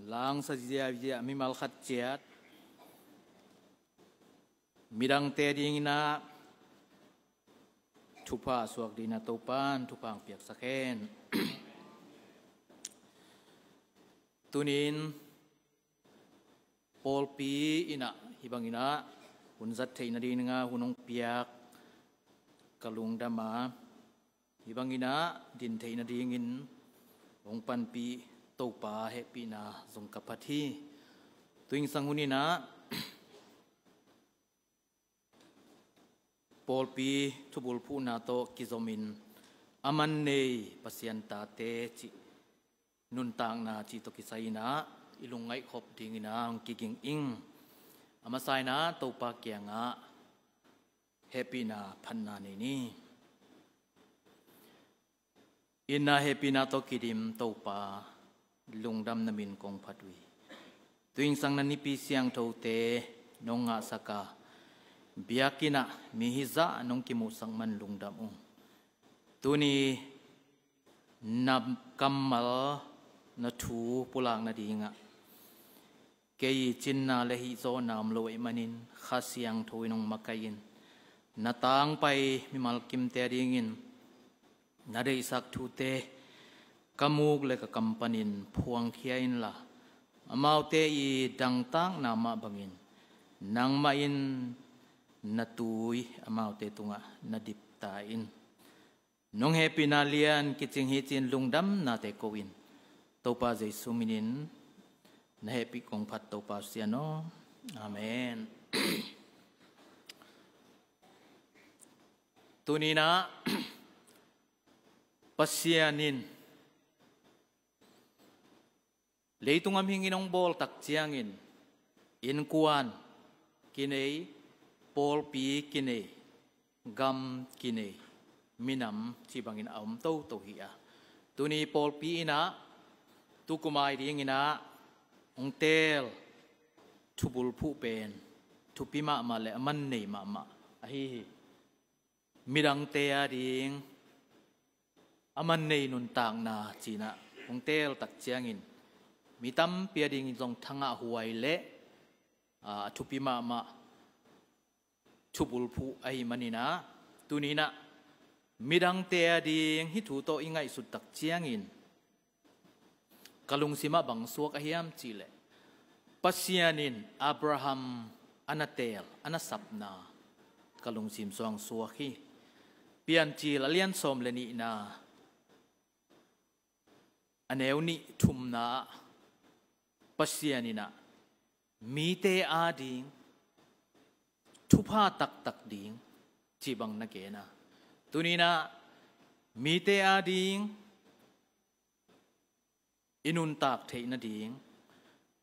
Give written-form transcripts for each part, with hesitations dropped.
lang sa dia mi mal khat chiat midang te ding na thupa suak dina topan thupang piak sakhen tunin polpi ina hibangina hunzat theina din nga hunong piak kalung dama hibangina din theina dingin ong panpi topa happy na zong kapathi tuing sanghunina polpi thubul pu na to kizomin aman nei pasianta te chi nun tang na chi to kisaina ilungai khop dingina ang kiging ing amasai na topa kyanga happy na phanna ni inna happy na to kidim topa lungdam namin kong phatwi tuing sang na nipi siang thote nonga saka biakina mihiza nong kimusang man lungdam tuni nab kammal na thu pulang na dinga kei chinna lehi zo nam loi manin khasiang thoinong makayin natang pai mimal kim te ringin nadei sak thu te kamuk le ka kampanin phuang khiain la amau te I dang tang na ma bangin nang ma in natui amau te tunga nadip ta in nong happy na lian kiching hi chin lungdam na te kowin topa jesu minin na happy kong phat topa siano amen tunina pasianin leitung am hinginong bol tak chiangin in kuan kinei polpi kinei gam kinei minam chibangin aum to hiya tuni polpi ina tukumai ding ina ongtel thubul phu pen thupima ma le man nei ma hi mirang te ading aman nei nun tang na china ongtel tak chiangin mitam pia ding jong thanga huai le thupima ma thubul phu ai manina tunina midang te ading hi thu to ingai sut tak chiangin kalung sima bang suak ahiam chile pasianin Abraham anatel anasapna kalung sim suang suaki pian chil alian som leni na aneuni thumna pasianina mite ading thupa tak ding chibang na kena tunina mite ading inun tak theina ding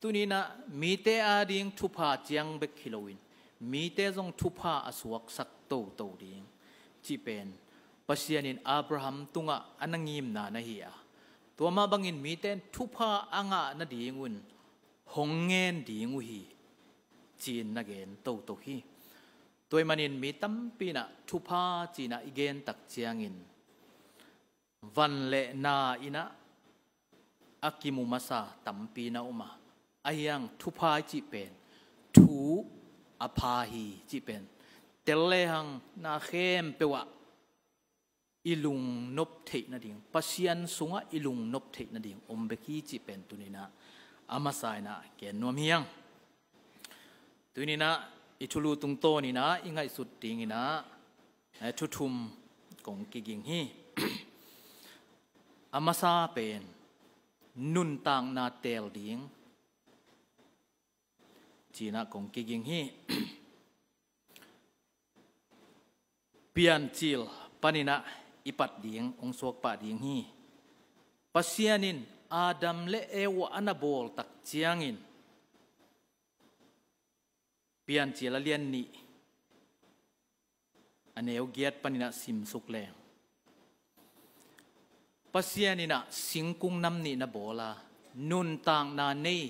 tunina mite ading thupa chiang bek khilowin mite jong thupa asuak sak to ding chi pen pasianin Abraham tunga anangim na hiya tuama bangin miten thupa anga na dingun hongen dingu hi chin na gen to hi toy manin mi tampi na thupa china igen tak chiangin van le na ina akimu masa tampi na uma ayang thupa chi pen thu apha hi chi pen telle hang na khem pewa ilung nop thei na ding pasian sunga ilung nop thei na ding ombeki chi pen tunina amasai na ken nom hiang tunina ichulu tung to ni na ingai sut ting ina thuthum kong kiging hi amasa pen nun tang na tel ding china kong kiging hi pian chil panina ipat ding ong suak pa ding hi pasianin Adam le ewa anabol tak chiangin pian chila lian ni aneu giat panina sim sukle pasianina singkung nam ni na bola nun tang na nei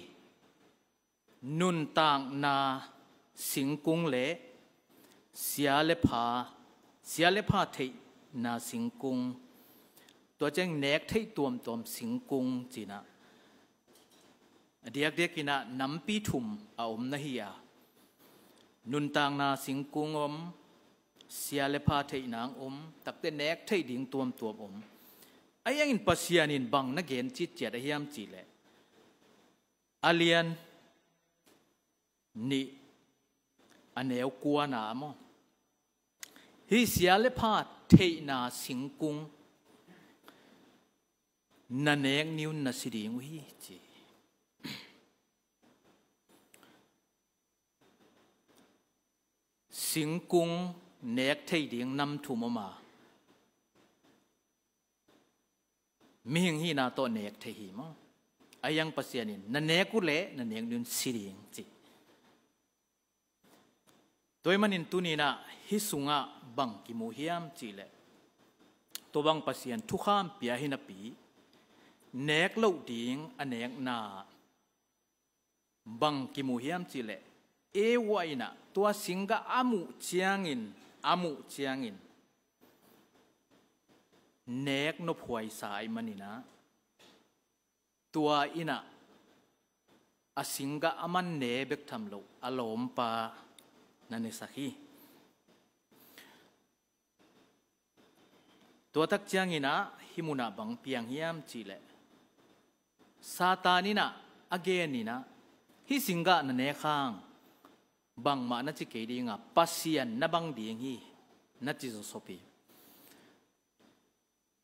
nun tang na singkung le sia le pha thei na singkungตัวเจ้งแนกที่ตัวมสิงกุงจีนะ เด็กกินะน้ำปีถุมอาอมนะฮียนุนตางนาสิงกุงอมเสียเลพาเทนางอมตักเตเนกเทดิ่งตัวอมไอ้ยังอินปัสยานินบังนักเกนจิตเจดเฮียมจีเลอาเลียนนี่อันเอวกัวนามอฮิเสียเลพาเทนาสิงกุงนันเองนิวนัสิริงวิจีสิงกุงเนกเทดิ่งนำถุมมามีหิงฮีนาโตเนกเทหิมออายังปัสยานินนันเนกุเลนันเองนิวสิริงจีโดยมันอินตุนีนะฮิสุงะบังกิมูฮิยมจีเลตัวบังปัสยานทุกข้ามเปียหินปีเนกเล่าดิ่งอันเนกนาบังกิมูฮิยมจีเลเอวายนะตัวสิงกะอามุเชียงอินเนกนบหวยสายมันนี่นะตัวอินะอสิงกะอามันเนเบกทำโลอารมณ์ปานั่นเองสักทีตัวทักเจียงอินะฮิมุนาบังเปียงฮิยามจีเลซาตานินะอเกนินะฮิสิงกะนั่นเองข้างบังมาณจิเกดีงาปัสยันนบังดีงฮีณจิโซโซปี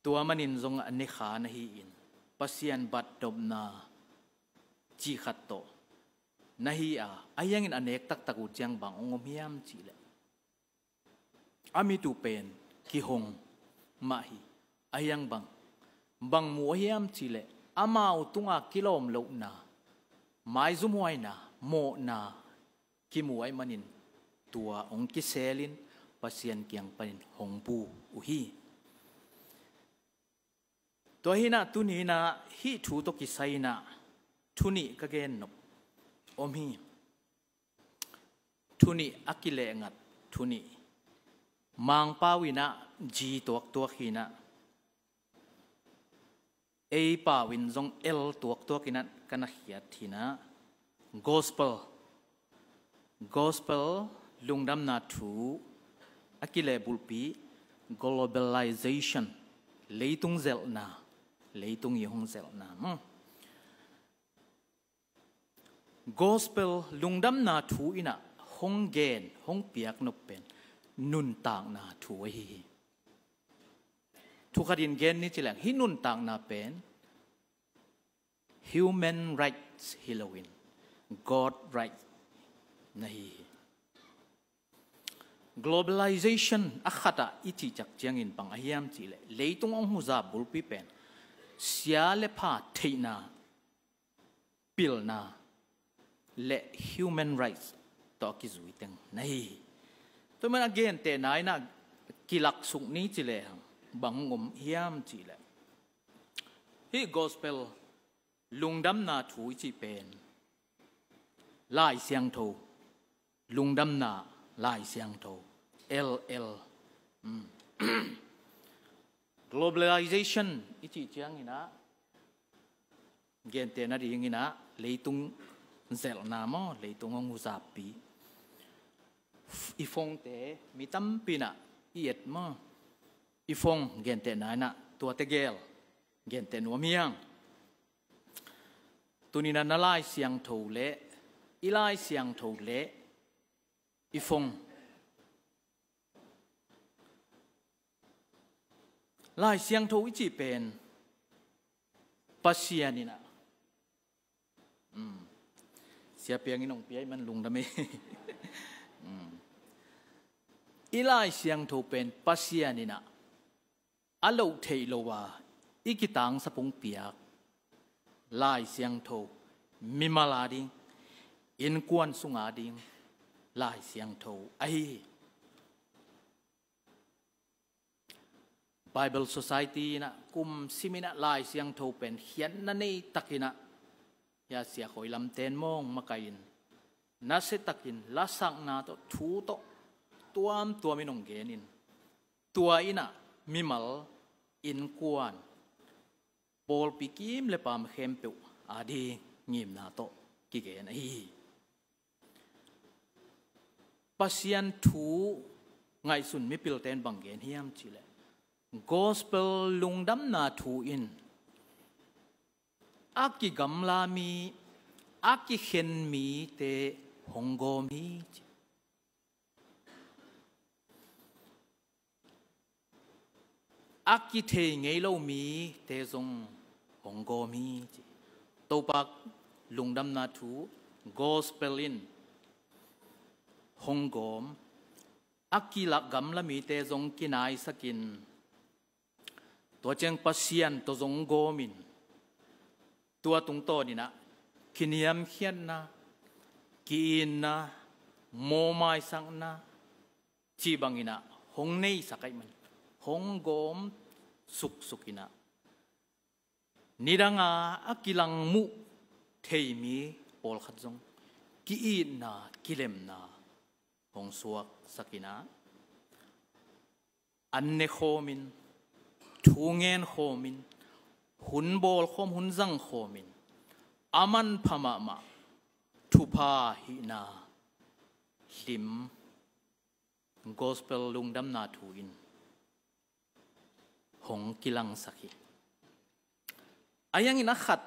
ตัวมันอินทรงอันนี้ขานะฮีอินปัสยันบัดดบนาจีขัดโตนะฮีอายังอินอันเอกตักตะกุจังบังองมฮิยามจีเลอามิตูเป็นกิฮงมาฮีอายังบังมัวฮิยามจีเลอามาอุตุงอากิโลมโลนาไม้ซุมวยนาโมนากิมวยมันินตัวองกิเซลินปัสยันเกียงปันินหงปูอุฮีตัวฮีนะตุนีนะฮีทูตกิไซนะทุนีกะเกนนบอมฮีทุนีอักิเลงัดทุนีมังปาวินะจีตัวฮีนะเอปาวินซงเอลตัวกินะกันเขียทีนะ gospel lungdam na thu akile bulpi globalization leitung zelna leitung yong zelna gospel lungdam na thu ina honggen hong piak no pen nun tang na thu hi thu khadin gen ni chilang hi nun tang na pen human rights hilowin god rights nahi globalization akhata iti chak chiangin pang ahiam chile leitung ong huza bulpi pen sia le pha theina pilna le human rights to ki zui teng nahi to man again te nai na kilak suk ni chile bangom hiam chile hi gospel lungdam na thu chi pen lai siang tho lungdam na lai siang tho ll globalization ichi chiang ina gente na ding ina leitung zel na mo leitung ong usapi ifong te mitam pina iet mo ifong gente na tua te gel gente no miang tunina na lai siang tho le ilai siang tho le ifong lai siang tho ichi pen pasianina sia piang inong piai man lung dame ilai siang tho pen pasianina alo thei lowa ikitang sapung piak lai siang tho mimalading in kwan sunga ding lai siang tho ai Bible Society na kum simina lai siang tho pen hian na nei takina ya sia khoi lam ten mong makain na se takin la sang na to thu to tuam minong genin tua ina mimal in kwan pol pikim le pam khempeu adi งิมนาโตกิเกนปัสยันทูไงสุนมิปิลเตนบังเกนเฮียมจิเล gospel ลุงดำนาทูอินอากิกัมลามีอากิเข็นมีเตฮงโกมีอากิเทงเงโลมีเตซงฮงโกมีตัวปักลุงดำนาทู gospel in ฮงโกมอากิลักกัมลามีเตซงกินายสกินตัวเจงปัสยันตัวซงโกมินตัวตรงโตนี่นะคินิยมเขียนนะกินนะโมไมสังนะจีบังอินะหงเนยสักไอมันหงโกมสุกินะนิรังอากิลังมุเทมีโอลขัดจงกินนะกิเลมนะหงสวกสักินะอันเนโคมินทูเงินโคมินหุนโบลโคมหุนจังโคมินอามันพม่ามาทุพาหินาลิม gospel ลุงดำนาทูอินหงกิลังสักอายังอินักขัด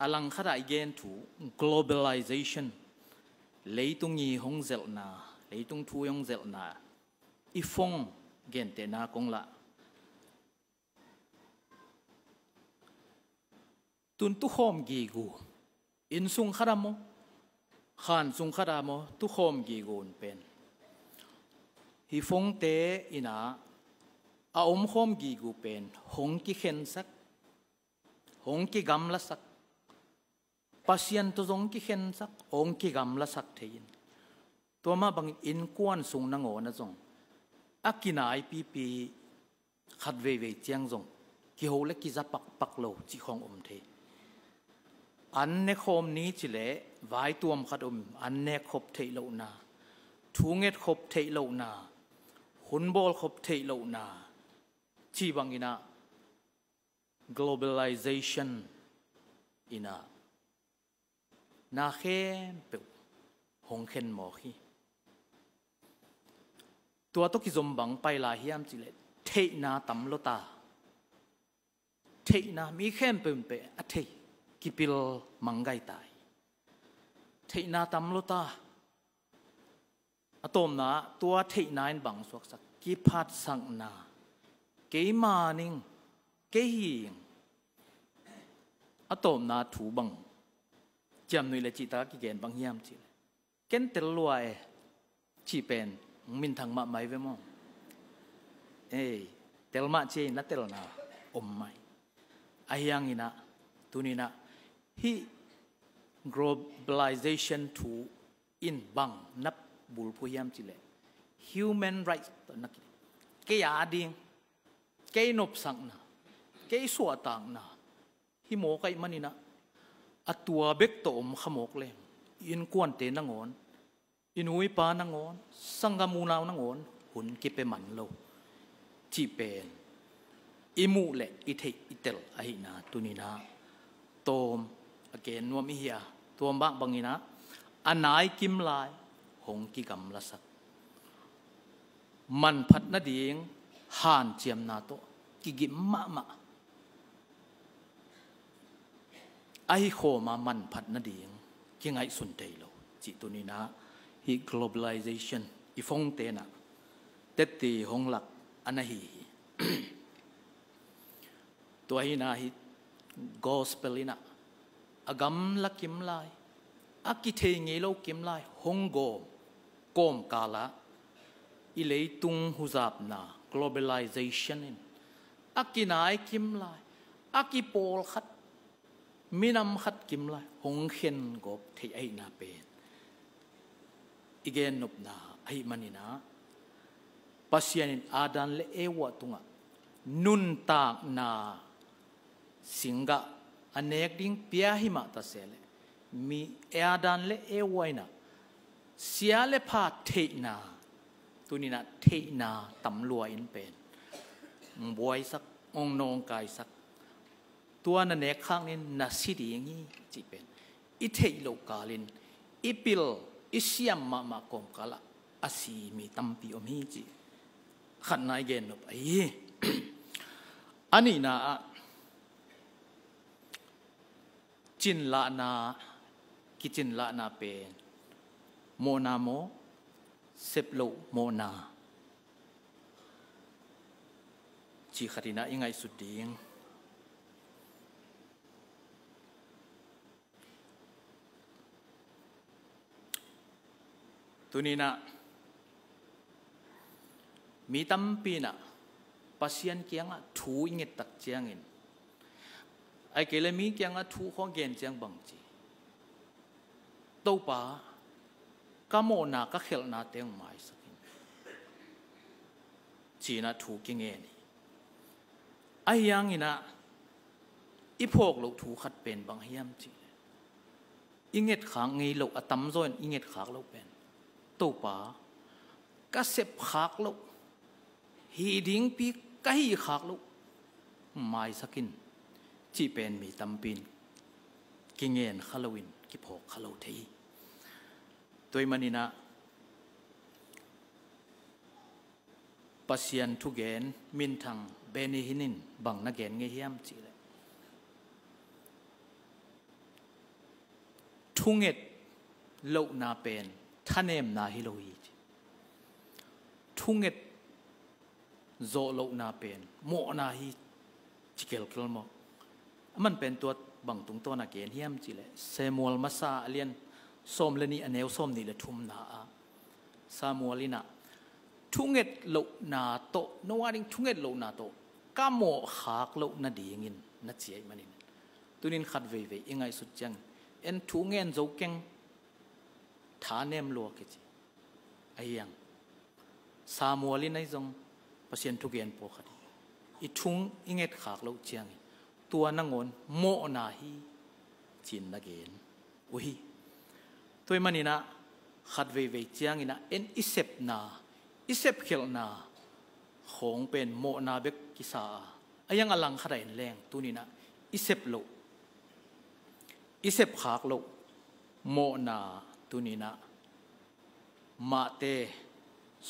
อลังขัดไอเกนทู globalization เลยตุงยีหงเซลนาเลยตุงทูยงเซลนาอีฟงเกนเตนากงละตุนตุโฮมกีกูอินซุงขดามโมขานซุงขดามโมตุโฮมกีกูนเป็นฮิฟงเตอินาอาอมโฮมกีกูเป็นหงกิเข็นสักหงกิกำละสักปัสยันตุจงกิเข็นสักหงกิกำละสักเทียนตัวมาบังอินกวนซุงนังโอนะจงอากินายปีขัดเวเจียงจงกิโฮเล็กกิจะปักโลจิของอมเทอันเนคมนี้จิเลไว้ตัวมขัดอันเนคบเทโลนาทูเงตคบเทโลนาหุนโบลคบเทโลนาจีบังอินะ globalization อินะนาเข้มเปิลหงเข็นหมอขี้ตัวตุกิจมบังไปลาเฮียมจิเลเทนาตัมโลตาเทนามีเข้มเปิลเปอเทกิปิลมังไกตายเทนาตัมโลตาอะตอมนาตัวเทนาอินบังสวกสักกิพัดสังนาเกมานิงเกหิงอะตอมนาถูบังจำนุยเลจิตากิเกนบังยามจิเกนเตลลวยชีเป็นมินทางมาไม่เวมองเตลมาเจนัตเตลนาอมไม่อายังอินะตุนีนะฮี globalization to in bang nap bul puyam chile human rights nak ke ading ke nop sang na ke suwa tang na hi mo kai manina atua bek to khamok le in kwan te nangon inui pa nangon sangamunaw nangon hun ki pe man lo chi pen imu le ithei itel ahina tunina tom again nuam ihia tom bang bangina anai kim lai hong ki gam la sak man phat na ding han chiam na to ki gim ma ai kho ma man phat na ding ki ngai sun tei lo chi tunina hi globalization i phong te na tetti hong lak anahiตัวหินาฮิgospel ina agam la kim lai akithe nge lo kim lai hongo kom kala ilei tung huzap na globalization in akinai kim lai akipol khat minam khat kim lai hong khen gop thei ai na pen igen nop na ai manina pasyanin adan le ewa tunga nun tak na singa anek ding pia hima ta sele mi adan le ewaina sia le pha theina tunina theina tamlua in pen boy sak ong nong kai sak tua na nek khang ni na si di ngi chi pen อิเทโลกาลินอิปิลอิเซียมมากอมกาละอาศีมีตัมปีอมีจีขันนายเกนบไออันนี้นะจินละนากิจินละนาเป็นโมนาโมเซปโลโมนาจีขัดินะยังไงสุดดีงตัวนี้นะมีตั้มปีนะปัสยันเกียงอ่ะทูอิงเงตักเจียงอินไอ้เกลมีเกียงอ่ะทูข้องเกนเจียงบังจีตัวป่าก็โมนาก็เขลนาเตียงไม้สักินจีน่ะทูกิงเงินไอ้ยังอินะอีพวกเราทูขัดเป็นบางเฮียมจีอิงเงตขางงี้เราอะตั้มโซนอิงเงตขางเราเป็นตัวป่าก็เสพขากลูกฮีดิ้งปีก็ฮีขากลูกไม่สักินจีเป็นมีตั้มปินกิงเงินขลาวินกิพกขลาทีตัวมันนี่นะปัสยันทุเกนมินทังเบนิหินินบังนักเกนเงียมจีเลยทุเงตโลนาเป็นท่านเอ็มนาฮิโลฮีทุงเอ็ดโซโลนาเป็นโมนาฮีจิเกลกลมมันเป็นตัวบังตุงตัวนักเรียนเฮียมจีเลยเซมูลมาซาเลียนส้มเลนี่อันเนวส้มนี่เลยทุ่มนาซามูลินะทุงเอ็ดโลนาโตโนวาริงทุงเอ็ดโลนาโตก้าโมขากโลนาดีงินนัดเจียมันนี่ตัวนี้ขัดเว่ยยังไงสุดจังเอ็นทุงเงินโจเก่งฐานเนมลัวกิจไอ้ยังสามัวลินไอ้จงปัสยันทุกเย็นปกติอีทุ่งอิงเอ็ดขากเราเจียงตัวนั่งงอนโมนาฮีจินนักเย็นอุ้ยตัวมันนี่นะขัดเว่ยเจียงนี่นะเอ็นอิเซปนาอิเซปเขลนาของเป็นโมนาเบกกิสาไอ้ยังอลังขดายแรงตัวนี้นะอิเซปโลอิเซปขากโลโมนาตัวนี้นะมาเต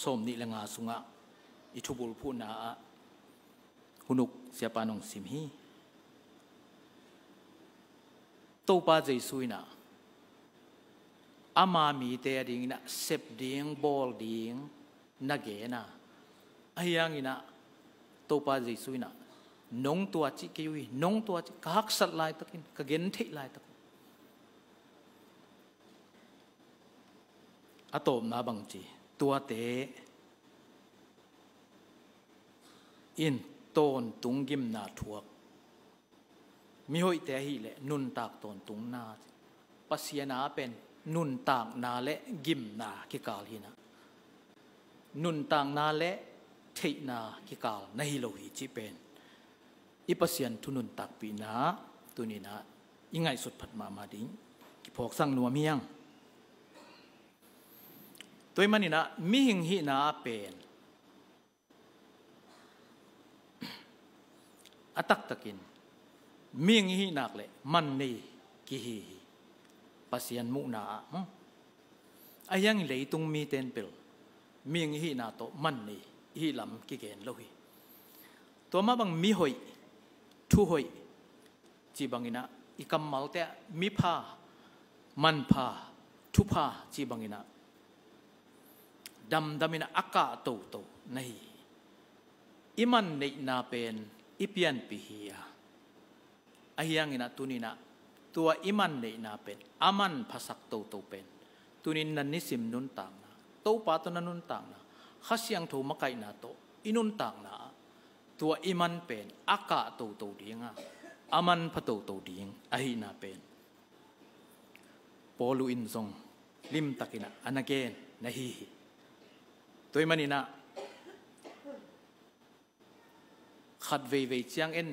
สมนิลงาสุงะอิทุบุลพูนาหุนุกเสียปานงสิมฮีตัวป้าใจซุยนะอามามีเตอดิ่งนะเซปดิ่งบอลดิ่งนักเกนะไอ้ยังอินะตัวป้าใจซุยนะน้องตัวจิกิวิน้องตัวจิกักสัตลายตะกินกักเกนเทลายตะกินอะตอมนาบังจีตัวเตอินตอนตุงกิมนาทวกมีหอยแต่ฮีเละนุนตากตอนตุงนาปัสยานาเป็นนุนตากนาเละกิมนากิกาลฮีนะนุนตากนาเละเทนากิกาลนาฮิโลฮีจิเป็นอีปัสยันทุนุนตากปีนาตัวนี้นะยังไงสุดผัดมาดิ้งกิพอกสั่งนัวเมียงตัวมันนี่นะมีหิงหินาเป็นอัตักตะกินมีหิงหินักเลยมันนี่กิฮิปัสยันมุนาอายังเลยตุงมีเต็นเปิลมีหิงหินาโตมันนี่ฮิลำกิเกนโลหิตัวมาบังมีหอยทุหอยจีบังอินะอีกำมัลเตะมีผ้ามันผ้าทุผ้าจีบังอินะดำนะอากาศโตนี่อิมันในนาเป็นอิเปียนปิฮียไอ้ยังอินะตุนีนะตัวอิมันในนาเป็นอามันภาษาโตเป็นตุนินนันนิสิมนุนต่างนะโตปาตนันนุนต่างนะข้าเสียงโทมะไกนาโตอินุนต่างนะตัวอิมันเป็นอากาศโตดีงะอามันพะโตดีงไอ้นาเป็นปอลูอินซงลิมตักินะอันเกนนะฮีตัวมันนี่นะขัดเวเจียงเอ็น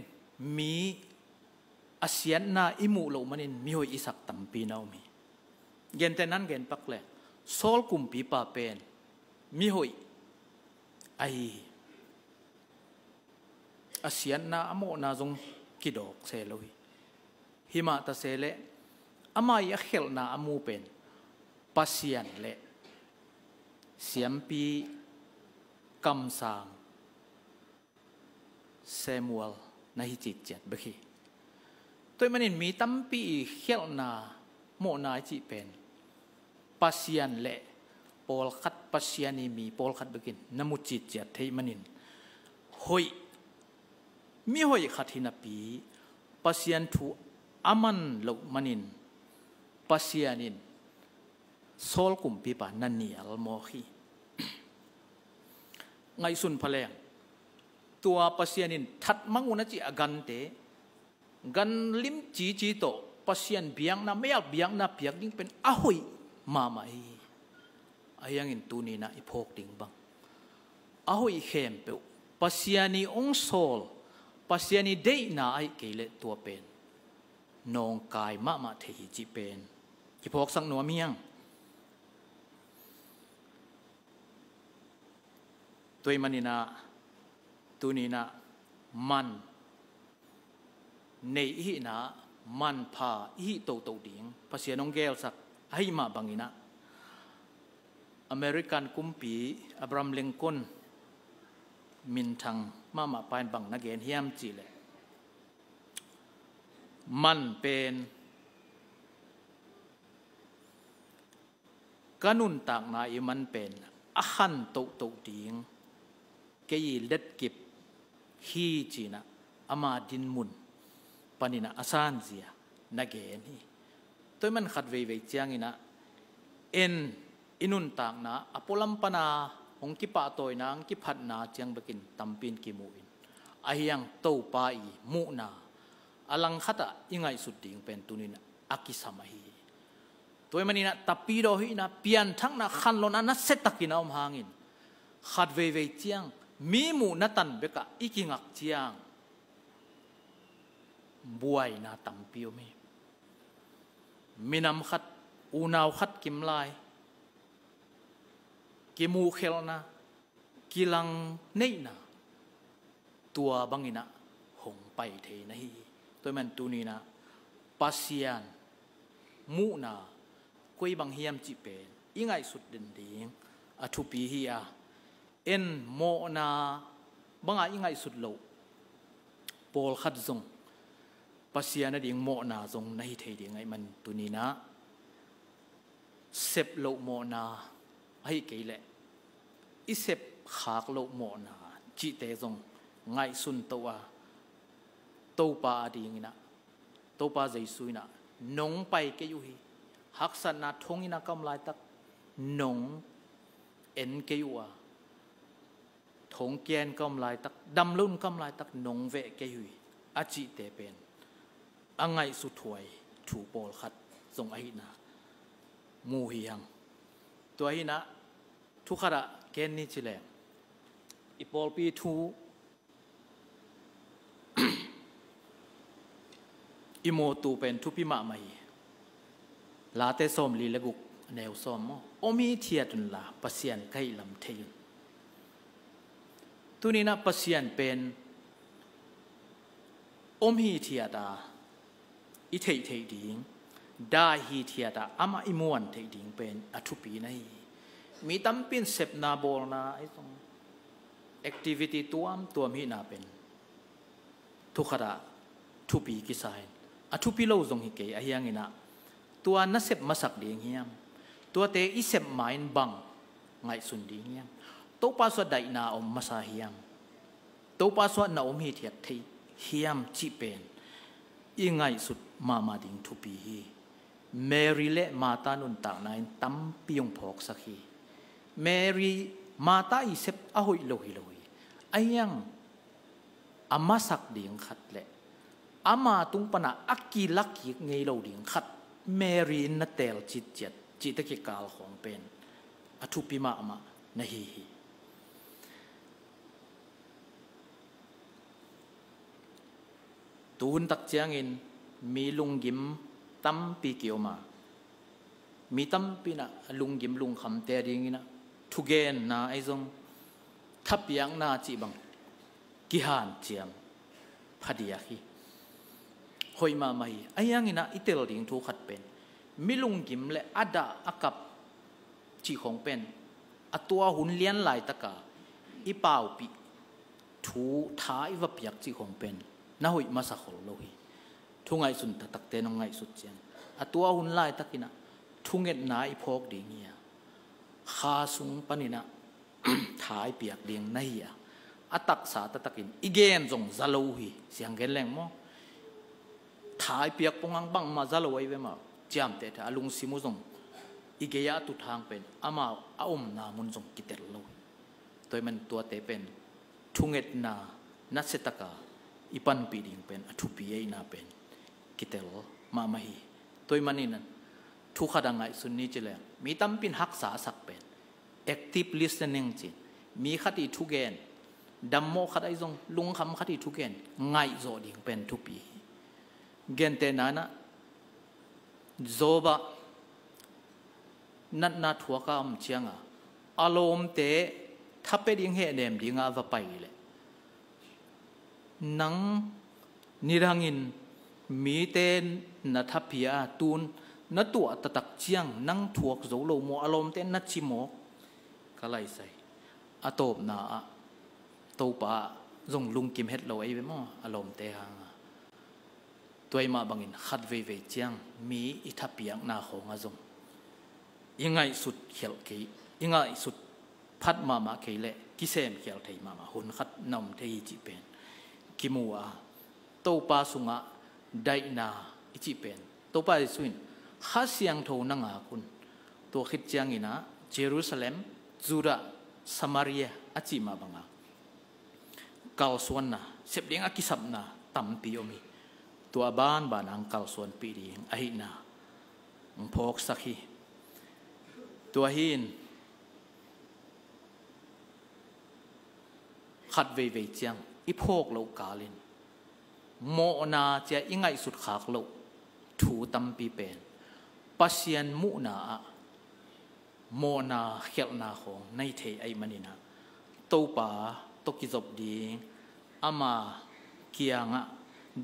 มีอาเซียนนาอิมูโลมันนี่มีหอยอิสักตัมปีนามีเย็นแต่นั้นเย็นปักเลยโซลกุมปีปาเป็นมีหอยไออาเซียนนาอโมนาจงกิดอกเซลอยหิมะตะเซเล อามาอยากเขลนาอามูเป็นปัสยันเละเสียมปีกำสางเซมัวลในจิตเจ็ดบุคีตัวมันมีตั้มปีเขลนาโมนาจิเป็นปัสยันเละปอลขัดปัสยันีมีปอลขัดบุกินน้ำมุจิตเจ็ดที่มันนินหอยมีหอยขัดหินาปีปัสยันทูอามันโลมันนินปัสยันินโซลกุมปีปานันนี่อัลโมฮีไงสุนพะเลงตัวปัสยันินทัดมังอุนจิอากันเตกันลิมจีโตปัสยันเบียงนะไม่อยากเบียงนะเปียกยิ่งเป็นอ้อยมาไม่อายังอินตูนีนะอีพกดิ่งบังอ้อยเข้มเปวปัสยันีองโซลปัสยันีเดน่าไอเกลตัวเป็นนองกายมาเทหิจิเป็นอีพกสังหนัวเมียงตัวมันนี่นะตัวนี้นะมันในอีนะมันพาอีโตดิ่งภาษาน้องเกลสักให้มาบังอินะอเมริกันกุมปีอับรามลิงคอนมินทังมาปานบังนักเรียนเฮียมจีเลยมันเป็นกันุนตากนาอีมันเป็นอาหันโตดิ่งเกี่ยเล็ดกิบฮีจีนะอามาดินมุนปานินะอาซานเซียนักเรียนนี่ตัวมันขัดเวเจียงอินะอินุนตากนะอพลัมปนาองกิปะตัวนังกิพัดนาเจียงบกินตัมปินกิมูอินอายังโตปาอีมุนาอลังขัดยังไงสุดดิ่งเป็นตุนินะอากิสามาฮีตัวมันนี่นะตับปีโดหินะเปลี่ยนทั้งนะขันลนันนัเซตักินเอาหางอินขัดเวเจียงมีมูนัตันเบกะอีกิงักเจียงบวยนาตัมปิโอมีนำขัดอูนาวขัดกิมลายกิมูเขลนะกิลังเนนะตัวบังอินะหงไปเทนะฮีตัวมันตัวนี้นะปัสยันมูนาคุยบังเฮียมจิเป็นยังไงสุดเด่นดีอทุปีฮีอาโมนาบังยังไงสุดโลปอลขัดซงปัสยันนั่นเองโมนาซงในเทดีไงมันตัวนี้นะเซบโลโมนาให้เกลอิเซบขากโลโมนาจิเตซงไงสุนตัวปาดีงี้นะตัวปาใจสุยนะนงไปเกยุฮีหักสันนาทงอินะกำลายตักนงเกยุอะทงเกียนกำลายตักดำลุ่นกำลายตักนงเวเกยุฮีอาจิเตเป็นอังไงสุดถวยถูปอลขัดทรงไอนะมูฮียังตัวฮีนะทุกขณะเกณฑ์นี้จิเลอีปอลปีทูอิโมตูเป็นทุพิมาไม่ลาเตสอมลีเลกุกแนวสอมอมีเทียตุนลาปัสยันไกลำเทยุนตัวนี้นะปัสยันเป็นอมีเทียตาอิเทดิ่งได้ฮีเทียตาอามาอิมวนเทดิ่งเป็นอทุปีนัยมีตั้มเป็นเซปนาบอลนาไอ้ตรงแอคทิวิตี้ตัวมีนาเป็นทุกขณะทุปีกิสายอทุปีโลซงฮิเกยอายังอินะตัวนัเซปมาสักดีเงียมตัวเตอิเซปไมน์บังไงสุนดีเงียมตัวปัสวะได้นาอมมาสาเฮียมตัวปัสวะนาอมฮิเทียกที่เฮียมจีเป็นยังไงสุดมาดิ่งทุปีเมรีเล่มาตานุนตากนายตั้มปียงพอกสักฮีเมรีมาตาอิเซปอาหุยโลฮิอายังอามาสักดิ่งขัดเละอามาตุงปนะอักกีลักยิกเงยโลดิ่งขัดเมรีนัตเตลจิตเจ็ดจิตกิกาลของเป็นอทุปิมาอามานะฮีตูนตักเจียงอินมีลุงยิมตั้มปีเกียวมามีตั้มปีนะลุงยิมลุงคำเตะดิ่งนะทุเกนนะไอ้ทรงทับยังนาจีบังกิฮานเจียมพัดยาคีหอยมาไม่ไอ้ยังอินะอิเตลดิ่งทุกขัดเป็น มิลุงกิมเลอดาอากับจีของเป็นอตัวหุ่นเลี้ยนไหลตะกาอีเป่าปีถูท้ายว่าเปียกจีของเป็นน่าหุยมาสักคนเลยทุ่งไงสุนตักเตนงไงสุดเจียงอตัวหุ่นไหลตะกินะทุ่งเงินนาอีพกดีเงียข้าสุงปนินะท้ายเปียกเดียงในอ่ะอตักสาตะตะกินอีเกนจงซาโลฮีเสียงเกนแรงมั้งท้ายเปียกปงอังบังมาซาโลไว้เวมาจามเตะอาลุงซิมุจงอีเกียตุทางเป็นอามาอาอมนามุนจงกิเตลโลตัวมันตัวเตเป็นทุ่งเอ็ดนานัดเซตกาอีปันปีดิงเป็นอทุปีเอนาเป็นกิเตลมามาฮีตัวมันนี่นั่นทุกขดังไงสุนนี้จะเลยมีตั้มปินหักษาสักเป็น active listening จีมีขัดอีทุกเกนดัมโมขัดไอจงลุงคำขัดอีทุกเกนไงโจดิงเป็นทุปีเกนเตนานะโจบะนัดนัดหัวก้ามเชียงอ่ะอารมณ์เตะถ้าเป็นยังเหตุเดิมดีงาว่าไปเลยนังนิรังอินมีเตนนัทพิยาตูนนัดตัวตะตักเชียงนังถั่วโจโลโมอารมณ์เตนนัดชิโมก็ไล่ใส่อโตบนาโตปะจงลุงกิมเฮ็ดเราไอ้เว้ยมั้งอารมณ์เตะตัวมาบังอินขัดเวเจียงมีอิทัพยังนาของอาจงยังไงสุดเขียวกียังไงสุดพัดมาเขยเละกิเซมเขียวไทยมาหุ่นขัดนำไทยจีเป็นกิมัวโตปาสุงะไดนาอิจิเป็นโตปาสุนข้าเสียงโทนังอาคุณตัวคิดเจียงอินะเยรูซาเล็มจูดาสมารียอจิมาบังกาลสวนนะเสพเลี้ยงอากิสับนะตัมปิโอมีตัวบ้านอังกาลส่วนปีดีไอนาพกสักฮีตัวหินขัดเวเจียงอีพกโลกาลินโมนาจะยังไงสุดขากโลถูตัมปีเป็นปัสยันมุนาโมนาเขลนาของในเทไอมันนะตัวป่าตกิจบดีอามาเกียง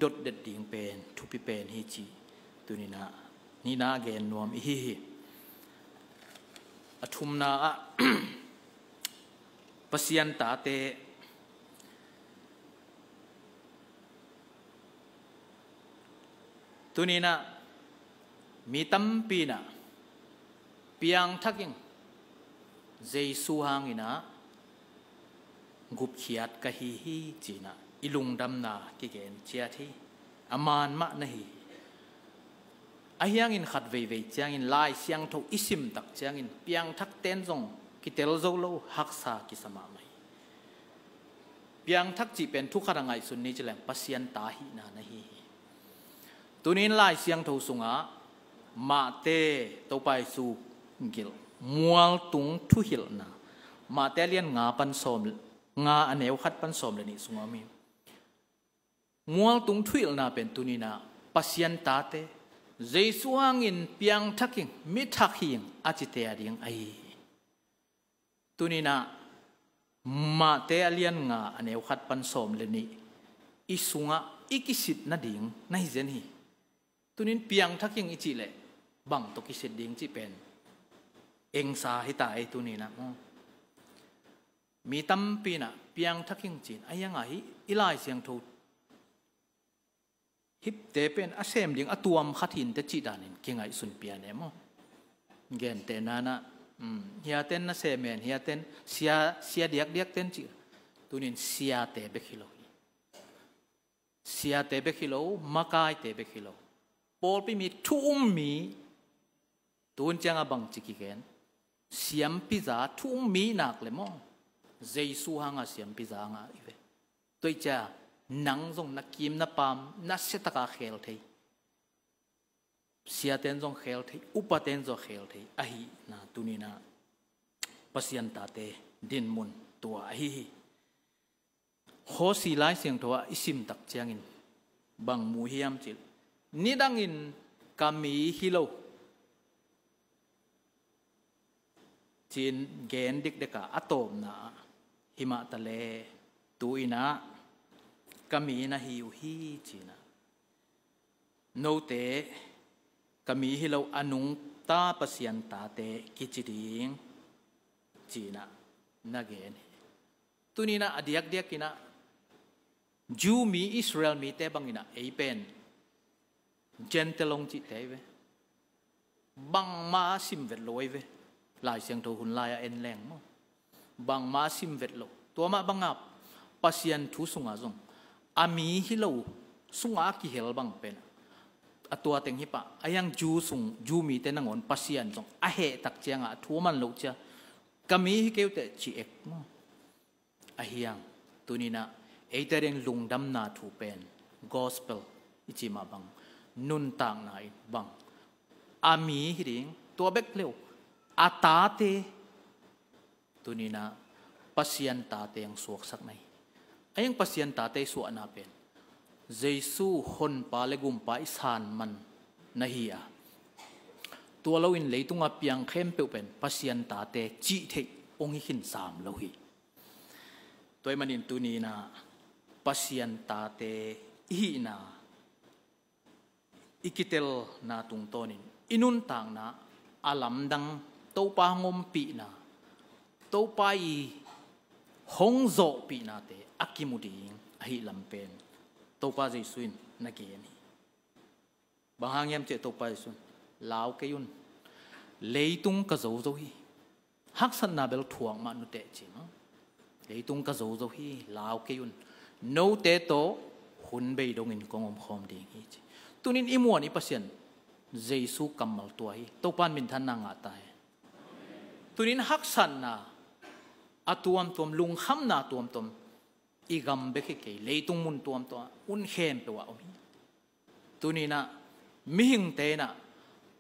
ดดเด็ดดิ่งเป็นทุพิเป็นฮิจิตัวนี้นะนี่นาเกนนวมอีอทุมนาปัสยันตาเตตัวนี้นะมีตั้มปีนะเปียงทักยังเจสุหางอินะกุบขียดกะฮีจีนะอิลุงดำนากิเกนเจียที่อามานมะนะฮีอายังอินขัดเวเจียงอินไล่เสียงทุกอิสิมตักเจียงอินเปียงทักเต้นจงกิเตลโซโลฮักษากิสมาไม่เปียงทักจีเป็นทุกขดังไงสุนนี้จะแหลมปัสยันตาหินานะฮีตัวนี้ไล่เสียงทุกสุงะมาเตตัวไปสู่กิลมัวตุงทุหิลนะมาเตเลียนงาปันสมงาอันเอวขัดปันสมเลยนี่สุงะมีมัวตุงทุหิลนะเป็นตัวนี้นะปัสยันตาเตเจสุหังอินเปียงทักยิงมิทักยิงอาจิเตอดิงไอตัวนี้นะมาเตเลียนงาอันเอวขัดปันสมเลยนี่อิสุงะอิกิสิตนาดิงในเจนี่ตัวนี้เปียงทักยิงอิจิเลยบังตกิสิตดิงจิเป็นเองสาหิตาไอตัวนี้นะมีตั้มปีนะเปียงทักยิงจีนไอยังไงอีไลเสียงทูฮิปเตเป็นอาเซมดิงอตัวมขัดหินเตจิดานินกิงไอสุนเปียเนี่ยมั้งเกนเตนานะเฮียเตนนะเซเมนเฮียเตนเสียเดียกเตนจิตัวนี้เสียเตเบคิโลเสียเตเบคิโลมาไกเตเบคิโลปอลปีมีทุ่มมีตัวนี้จังบังจิกิเกนเสียมพิจาทุ่มมีนักเลยมั้งเจสุหังเสียมพิจางอีเวตัวจ้านังจงนักกิมนับปามนักเสตกาเขลทีเสียเต็นจงเขลทีอุปเต็นจงเขลทีไอนะตัวนี้นะปัสยันตาเตดินมุนตัวไอโคสีไลเสียงตัวอิสิมตักเจียงอินบังมูฮิยามจิลนิดังอินกามีฮิโลจีนเกนดิกเดกาอะโตมนะหิมะทะเลตูอินะกามีนะฮิวฮีจีนะโนเต kami hilaw anung ta pasyan ta te kichiding China nagen tunina adiak diak kina Jew mi Israel mi te bangina eipen gentelong chi te ve bang ma sim vet loi ve lai siang tho hun lai en leng mo bang ma sim vet lo to ma bangap pasyan thu sunga zong ami hilaw sunga ki hel bang pen atua teng hi pa ayang Jew mi te nangon pasyan zong a he tak chianga thu man lo cha kami hi keu te chi ek mo ahiang tunina eitereng lungdam na thu pen gospel ichi ma bang nun tang na bang ami hiring to bek leo atate tunina pasyan tate ang suak sak nai ayang pasyan tate su ana pen Jesu hon pa legum pa isan man nahiya tua lawin leitunga piang khem pe pen pasyan tate chi the ong hin sam lo hi toy manin tunina pasyan tate hi na ikitel na tung tonin inun tang na alam dang to pa ngom pi na to pa I hong zo pi na te akimuding ahi lampen to pa Jesuin nageni banghangem che to pa Jesuin lao ke yun leitung ka zo zo hi haksan na bel thuang ma nu te chi no leitung ka zo zo hi lao ke yun no te to hun bei dong in kongom khom ding hi chi tunin imuan ipasyan Jesu kamal to hi to pan min than na nga ta tunin haksan na atuam tom lung kham na tuam tom igam be ke leitung mun tuam to un hem pe wa omi tunina mihing te na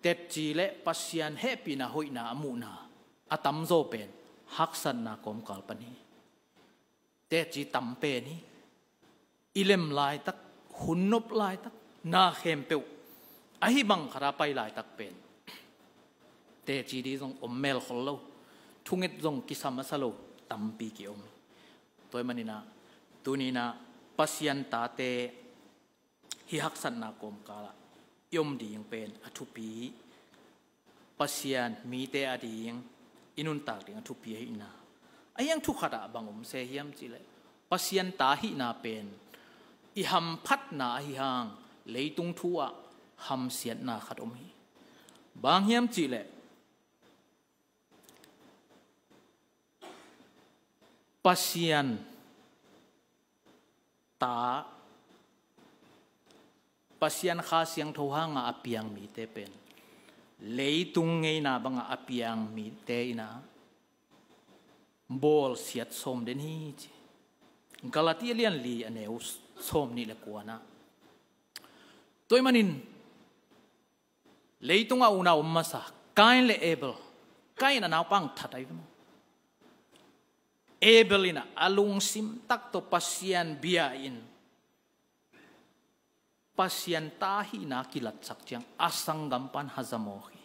tep chi le pasyan happy na hoi na amu na atam zo pen haksan na kom kal pani te chi tam pe ni ilem lai tak hunnop lai tak na hem pe ahi bang khara pai lai tak pen te chi di zong ommel kholo thunget zong kisam asalo tampi ki om toy manina tunina pasyan ta te hi haksan na kom kala yom ding pen athupi pasyan mi te ading inun tak ding athupi hi na ayang thu khata bangom se hiam chile pasyan ta hi na pen I ham phat na hi hang leitung thua ham siat na khat om hi bang hiam chile pasyan ta pasyan kha siang tho hanga apiang mi te pen leitung ngei na banga apiang mi te ina bol siat som den hi Galatia lian li aneus som ni le kuana toy manin leitung a una ummasa kain le able kain na pang thatai mo Abelina alung sim tak to pasyan bia in pasyan tahi na kilat sakjang asang gampan hazamohi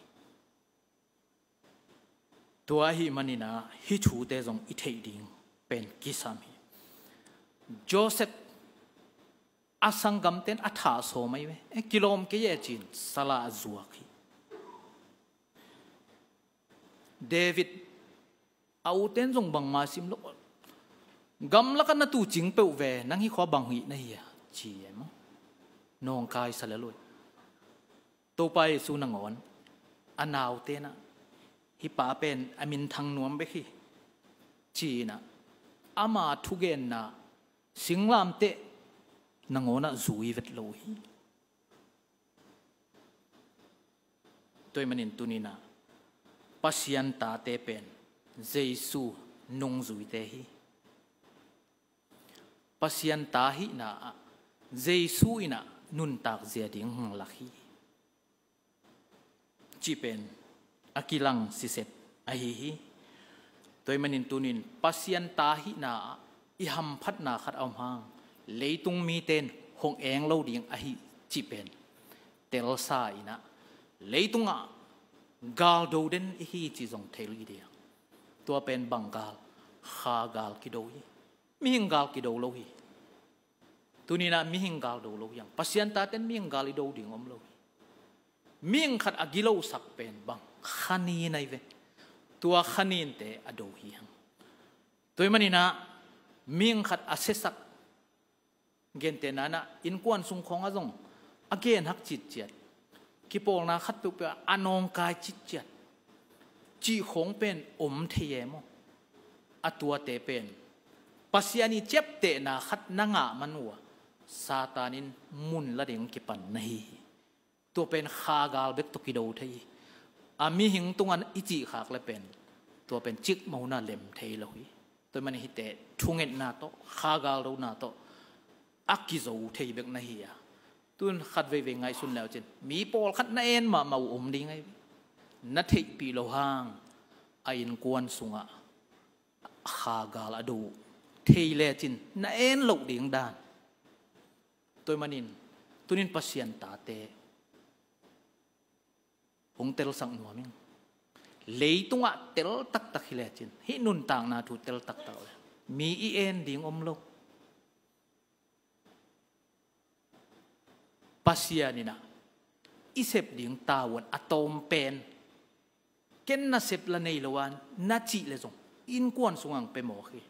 tuahi manina hi chu te jong I thei ding pen kisami Joseph asang gamten atha so mai we kilom ke ye chin sala zuaki David au ten jong bang ma sim lo gam la kan na tu ching pe ve nang hi kho bang hi na hi chi em nong kai salaloi to pai su na ngon anaw te na hi pa pen amin thang nuam be khi chi na ama thugen na singlam te nangona zui vet lo hi toy manin tunina pasyan ta te pen Jesu nong zui te hi pasyan ta hi na Jesu ina nun tak zia ding hang lakhi chi pen akilang siset ahi hi toy manin tunin pasyan ta hi na I ham phat na khat om hang leitung mi ten hong eng lo ding ahi chi pen tel sa ina leitunga gal do den hi chi jong theli dia tua pen bangal kha gal ki do hi mi hing gal ki do lo hi tunina mi hing gal do lo yang pasyan ta ten mi hing gal do ding om lo มิงขัดอากิโลสักเป็นบังขันีในเวตัวขันีนเตอโดฮีหังตัวมันนี่นะมิงขัดอาเซสักเกณฑ์เตนานะอินกวนสุงของอาจงอาเกณฑ์ฮักจิตเจียดกิปองนะขัดตุเปอานองกายจิตเจียดจีของเป็นอมเทียมอตัวเตเป็นปัสยานีเจ็บเตนะขัดนางะมันหัวซาตานินมุนละเดงกิปันนี่ตัวเป็นขากาลเบกตุกิโดเทยอามีหิงตรงอันอิจิขากเลยเป็นตัวเป็นจิกมูนาเลมเทยเลยตัวมันฮิตเตทุงเอ็นนาโตขากาลรูนาโตอักกิโซเทยเบกนาฮียตุนขัดเวไงสุนแล้วจินมีปอลขัดนาเอ็นมาอมดีไงนัทเทปีโลหางไอ้นกวนสุงะขากาลอดูเทยเลจินนาเอ็นหลุดดิ่งดานตัวมันนินตัวนินปัสยันตาเตหงเตลสังหนัวมิงเลยตุงะเตลตักตักฮิเลจินฮินุนต่างนาทูเตลตักตักมีอีเอ็นดิ่งอมโลกปัสยานินะอิเซบดิ่งตาวันอะตอมเป็นเกนน่าเซบละในละวันนาจิเลจงอินกวนสุงังเปโมขี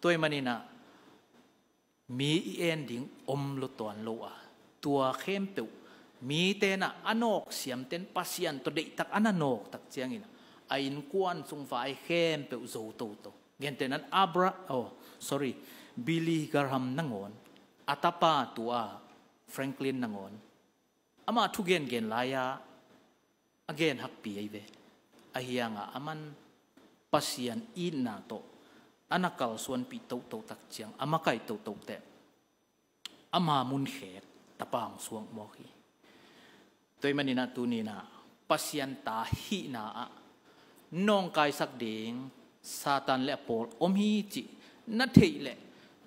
ตัวมันนี่นะมีเอ็นดิ่งอมลุตวนโลอาตัวเข้มเปียวมีเตนะอนอกเสียมเตนปัสยันตัวเด็กตักอันนอกตักเจียงอินะไอ้นกวนสุงฝ่ายเข้มเปียวโจโตโตเงินเตนั้นบิลลี่กราฮัมนังอนอัตปาตัวแฟรงคลินนังอนอามาทุกเกนลายาอเกนฮักปีไอเวไอเฮียงอามันปัสยันอินนาโตอันนักกล่าวส่วนปีโตโตตักเจียงอามาไก่โตโตเตะอามามุนเขตตะปางสวงโมกีตัวมันนี่นะตัวนี้นะปัสยันตาหินาน้องกายสักเด้งซาตันและโปลอมฮีจินัทเทเล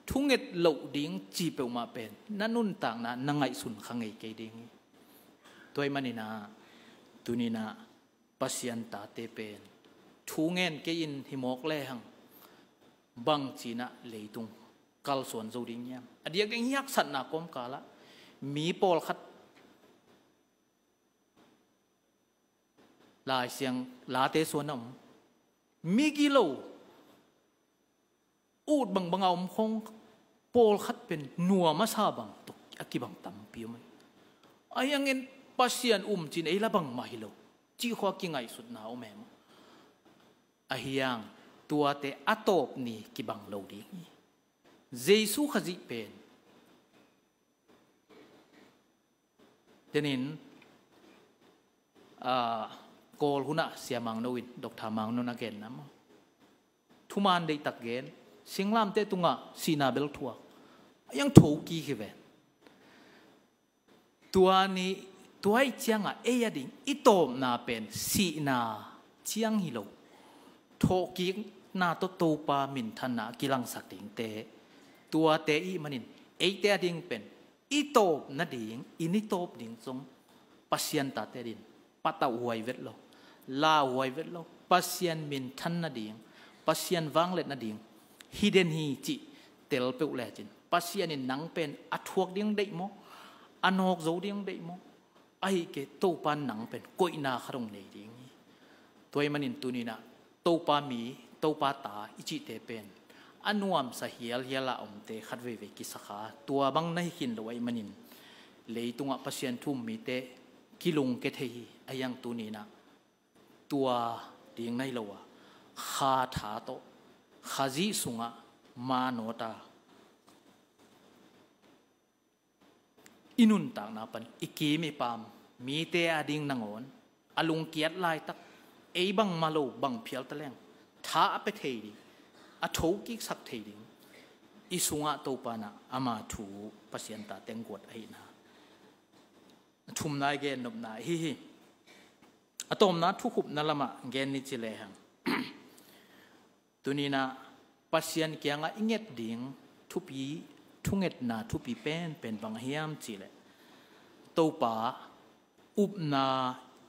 ทุ่งเอ็ดเหลวดิ้งจีเปอมาเป็นนั่นนุ่นต่างนะนังไงสุนขังไงเกดิ้งตัวมันนี่นะตัวนี้นะปัสยันตาเตเป็นทุ่งเงินเกินหิมอกเล่หังบังจีนะเลยตุงกัลส่วนโจดิ้งยามอดีตยังยักษ์สัตว์นักกรมกาละมีโปลขัดลายเสียงลาเตส่วนน้ำมีกิโลอูดบังเอาคงโปลขัดเป็นนัวมาซาบังตกอากิบังตั้มพิวไหมไอ้ยังเงินปัสยันจีนไอ้ละบังมาฮิโลจีขวากิงไงสุดหนาวแม่มไอ้ยังตัวเตอตบนี่กิบังโลดีเจสุขจิเป็นเดนินโกลหุนะเสียมังโนวินดอกทามังโนนักเกนนะมั้งทุมานได้ตักเกนสิงลามเตตุงะสีนาเบลทัวยังถูกกี่ขี้เวนตัวนี้ตัวไอ้เจียงอ่ะเอียดิ่งอิโตมนาเป็นสีนาเจียงฮิโลถูกกี่นาโตโตปามินทันนากิลังสักดิ่งเตตัวเตอีมันินเอเตดิ่งเป็นอิโตบนาดิ่งอินิโตบดิ่งทรงปัสยันตาเตดินปัตตาหวยเวทโลลาหวยเวทโลปัสยันมินทันนาดิ่งปัสยันวังเล็ดนาดิ่งฮิเดนฮีจิเตลเปอุเลจินปัสยันนินนังเป็นอัทวกดิ่งได้โมอันอกโจดิ่งได้โมไอเกโตปานนังเป็นกุยนาขรงในดิ่งตัวมันินตุนีนะโตปามีโตปาตาอิจิเตเป็นอันวมสหิลเฮียละอมเตขัดเวกิสขาตัวบังในหินลอยมันินเลยตุงะปัสยันทุ่มมีเตกิลุงเกเทฮีอายังตุนีนะตัวดิ่งในโลวะขาถาโตขาจีสุงะมาโนตาอินุนต่างนาปันอิกีมีปามมีเตอดิ่งนางอนอลุงเกียรลายตักเอบังมาโลบังเพียลตะแลงท้าไปเทดีอโถกิสักเทดิงอิสุงะโตปานะอามาถูปัสยันตาเต็งกวดไอนาทุมนายเกนนบนายฮิอะตอมนะทุกขุบนั่นละมะเกนนิจิเลหังตัวนี้นะปัสยันเกียงอิงเงตดิ่งทุปีทุงเงตนาทุปีเป็นบางเฮียมจิเลโตปาอุบนา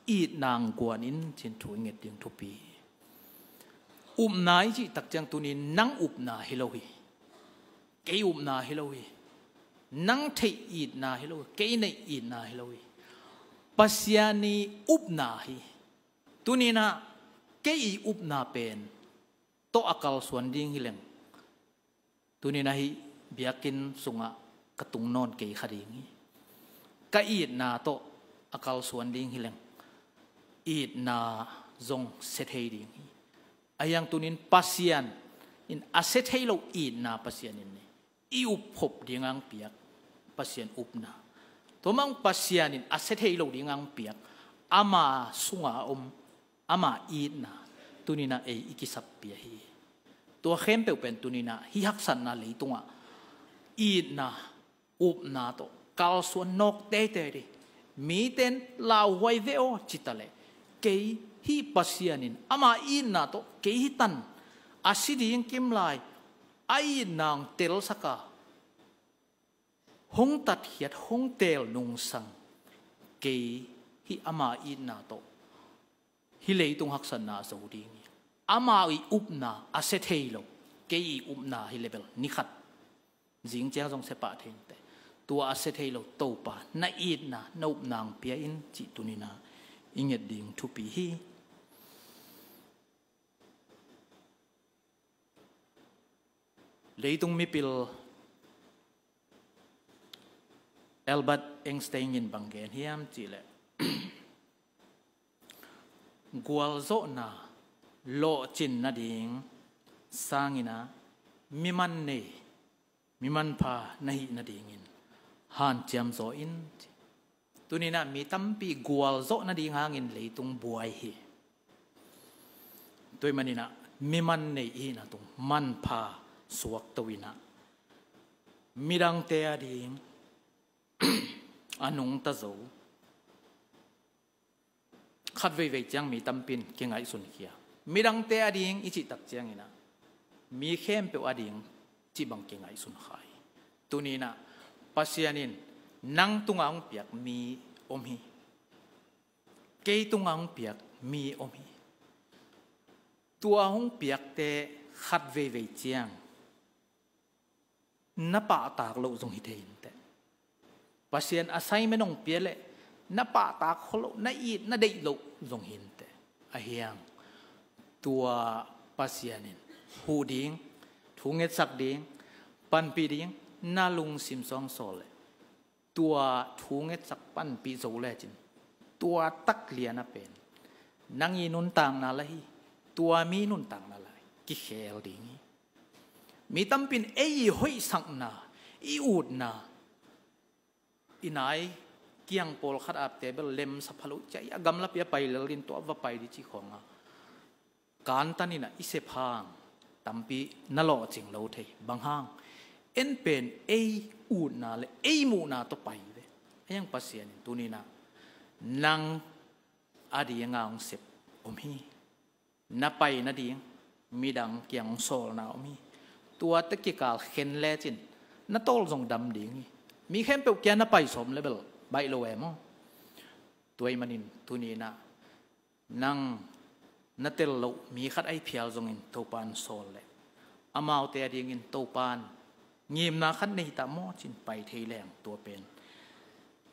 อีดนางกวนินจินถุงเงตดิ่งทุปีอุบนาจิตักจังตัวนี้นั่งอุบนาฮิโลฮีเกยอุบนาฮิโลฮีนั่งเทอีดนาฮิโลฮีเกยในอีดนาฮิโลฮี ปัสยานีอุบนาฮีตุนีนะเกยอุบนาเป็นโตอักลส่วนดิ้งฮิเลงตุนีนะฮีเบียกินสุงะกระตุงนอนเกยขดิงกะอีดนาโตอักลส่วนดิ้งฮิเลงอีดนาจงเสถียดิ้งอายังตุนินปัสยานอินอาเสถียโลอีดนาปัสยานินนี่อีอุบพบดิ้งอังเปียกปัสยานอุบนาตัวมังปัสยานินอาเสถียโลดิ้งอังเปียกอามาสุงะอามาอีดนาตุนินะอิกิสับเปียฮีตัวเข้มเปเป็นตุนินะฮิฮักสันนาเลยตัวอีดนาอุบนาโตกาลส่วนนกเตเตดิมีเต็นลาวไว้เวโอจิตาเลเกยฮีปัสยานินอามาอีดนาโตเกยฮิตันอาศิดียังกิมไลไอ้นางเตลสกาหงตัดเหียดหงเตลนุงสังเกยฮีอามาอีดนาโตฮิเลยตุงฮักสันนาสูดีงี้อามาอีอุบนาอาเซเทโลเกยอุบนาฮิเลเบลนิขัดจิงเจ้าจงเสปะเทงแต่ตัวอาเซเทโลโตปานาอีดนาอุบนางเปียอินจิตุนินาอิงเงดิงทุปีฮีเลยตุงมิปิลเอลบัตเองสเตยินบังเกนฮิมจิเลกวลโซนาโลจินนาดิงสร้างนะมิมันเนมิมันพานาหินาดิงินฮันเจียมโซอินตัวนี้นะมีตั้มปีกวลโซนาดิงหางินเลยตุงบวยฮีตัวมันนี่นะมิมันเนอีนะตุงมันพาสวกตวินะมิดังเตียดิงอนุงตะโซขัดเวจังมีตั้มปินเก่งไอสุนเขียมีดังเตอดิ่งอิจิตักเจียงนะมีเข้มเปอดิ่งจีบังเก่งไอสุนขายตัวนี้นะปัสยานินนั่งตุงอังเปียกมีอมฮีเกยตุงอังเปียกมีอมฮีตัวอังเปียกเตขัดเวเจียงนับปะตากโลจงฮิเทนแต่ปัสยานอาศัยไม่น้องเปียเลยนับปะตากโลนัอีนัได้โลจงหินแต่อาเฮียงตัวปัสยานินหูดิ้งทุงเงสักดิ้งปันปีดิ้งนาลุงซิมซองโซเลตัวทุงเงสักปันปีโซเลจินตัวตักเลียนะเป็นนังยีนุนต่างนาละฮีตัวมีนุนต่างนาละกิเคลดิ้งมีตั้มปินเอ้ยห้อยสังนาอีอูดนาอีนายเกียงโปลขัดอับเตเบลเลมสัพพลุใจกำลับยาไปเลรินตัวว่าไปดิจิของการตันนี่นะอิเสพางตั้มปีนั่นหล่อจริงเราเทบางห้างเอ็นเป็นเออูดนาเลยเอมูนาตัวไปเลยยังปัสยานิตัวนี้นะนางอดียงางเสพอมฮีนับไปนาดีมีดังเกียงโซลนาอมฮีตัวตะกี้กาลเข็นเลจินนัตโตลทรงดำดิ่งมีแค่เปลวแกนนับไปสมเลเบลใบโลเอมตัวมันนินตัวนี้นะนั่งนัตเตลโลมีขัดไอเพียลทรงอินตัวปานโซลเลยอามาเอาแต่ดิ่งอินตัวปานงีมนาขัดในตามอจินไปเทแรงตัวเป็น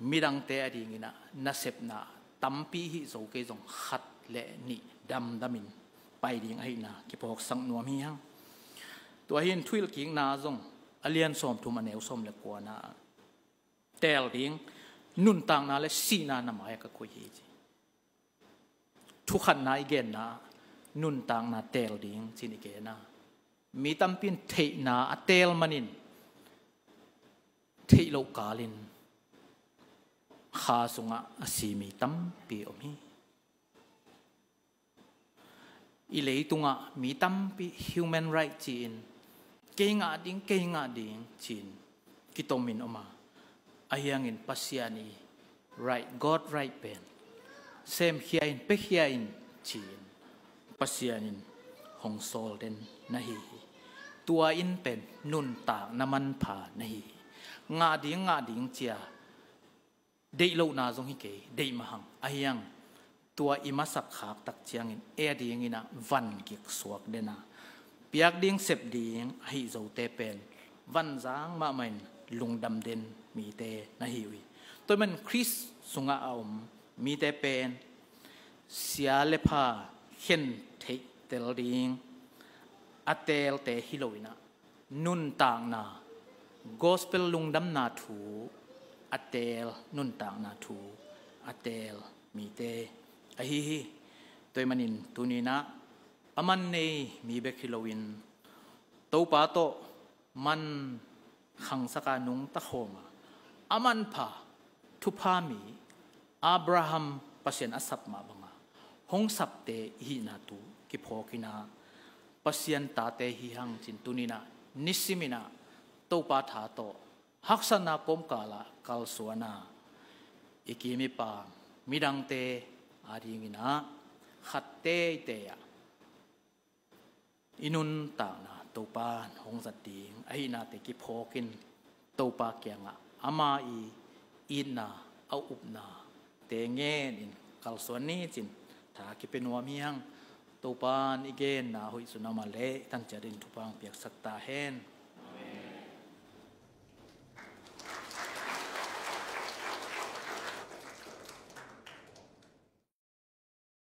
มีดังแต่ดิ่งอินะนัเซปนาตั้มปีฮิโซเกจงขัดและนี่ดำมินไปดิ่งไอนากิปอกสังนัวมีฮังตัวเห็นทวิลกิ่งนาจงอเลียนสมทุมันเอวสมเล็กกว่านาเตลดิ่งนุนต่างนาเลสีนาหมายก็คุยจีทุกขันนาอีเกนนานุนต่างนาเตลดิ่งสินิเกนามีตั้มปินเทนาเตลมันินเทโลกาลินข้าสุงะสีมีตั้มปีอมีอีเลยตุงะมีตั้มปี human right จีนเก่งดิ่งจีนกิตมินออกมาอายังอินปัสยานี right God right เป็นเซมเฮียอินเปเฮียอินจีนปัสยานินหงโซลเดนนะฮีตัวอินเป็นนุนตากน้ำมันผ่านะฮีงาดิ่งเจียเดโลนาจงฮิเกเดมาหังอายังตัวอิมาสักขากตักเจียงอินดิ่งอินะวันกิกสวกเดนะเปียกดิ่งเสพดิ่งให้โจเตเป็นวันจางมามันลุงดำเด่นมีเตนะฮิวิตัวมันคริสสุงอาอม มีแต่เป็นเสียเลพาเห็นเทเตลดิงอัตเตลเตฮิโลวินะนุนต่างนากอสเปลลุงดำนาถูอัตเตลนุนต่างนาถูอัตเตลมีเตอหิฮิตัวมันินตุนีนะอามันเนมีเบคิโลวินตัวป้าโตมันขังสกานุงตะโฮมาอามันพาทุพามีอับราฮัมปัสยันอัสับมาบังหงสับเตหินาตูกิพอกินาปัสยันตาเตหิหังจินตุนีนะนิสิมินะตัวป้าถาโตฮักษณะปมกาลากัลสวนาอิกิมิปามิดังเตอาริงินะขัดเตเตยอินุนต่างนะตัวป้าหงสัตติงไอนาเตกิพอกินตัวป้าเกียงะอามาอินนาเอาอุบนาเตเงนินกัลสวนีจินถ้าคิดเป็นว่ามีหังตัวป้าอีเกนนาหุยสุนามาเลตั้งใจดินทุปังเปียกสัตตาเฮน